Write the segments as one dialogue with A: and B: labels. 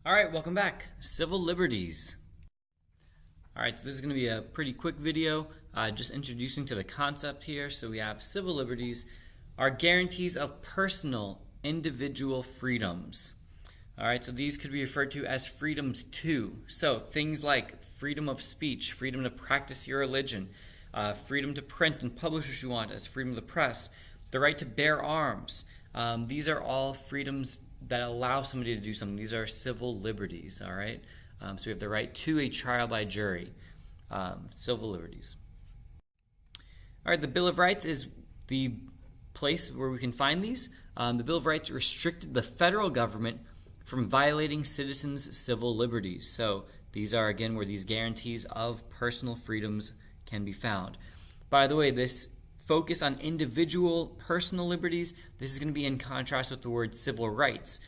A: Alright, welcome back. Civil liberties. Alright, so this is going to be a pretty quick video, just introducing to the concept here. So we have civil liberties are guarantees of personal, individual freedoms. Alright, so these could be referred to as freedoms too. So things like freedom of speech, freedom to practice your religion, freedom to print and publish what you want as freedom of the press, the right to bear arms. These are all freedoms that allow somebody to do something. These are civil liberties, all right? So we have the right to a trial by jury, civil liberties. All right, the Bill of Rights is the place where we can find these. The Bill of Rights restricted the federal government from violating citizens' civil liberties. So these are, again, where these guarantees of personal freedoms can be found. By the way, this focus on individual personal liberties, this is going to be in contrast with the word civil rights.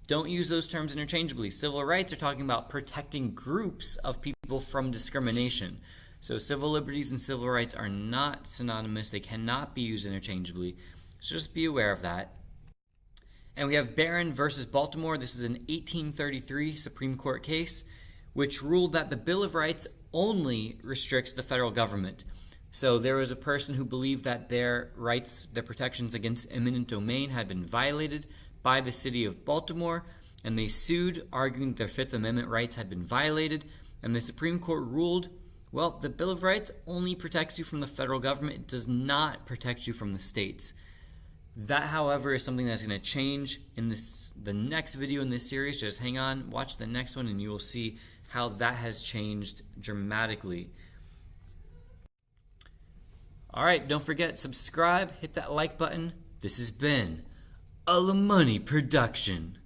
A: Don't use those terms interchangeably. Civil rights are talking about protecting groups of people from discrimination. So civil liberties and civil rights are not synonymous. They cannot be used interchangeably. So just be aware of that. And we have Barron versus Baltimore. This is an 1833 Supreme Court case which ruled that the Bill of Rights only restricts the federal government. So there was a person who believed that their rights, their protections against eminent domain had been violated by the city of Baltimore, and they sued, arguing their Fifth Amendment rights had been violated, and the Supreme Court ruled, well, the Bill of Rights only protects you from the federal government. It does not protect you from the states. That, however, is something that's going to change in the next video in this series. Just hang on, watch the next one, and you will see how that has changed dramatically. Alright, don't forget, subscribe, hit that like button. This has been a LaMoney Production.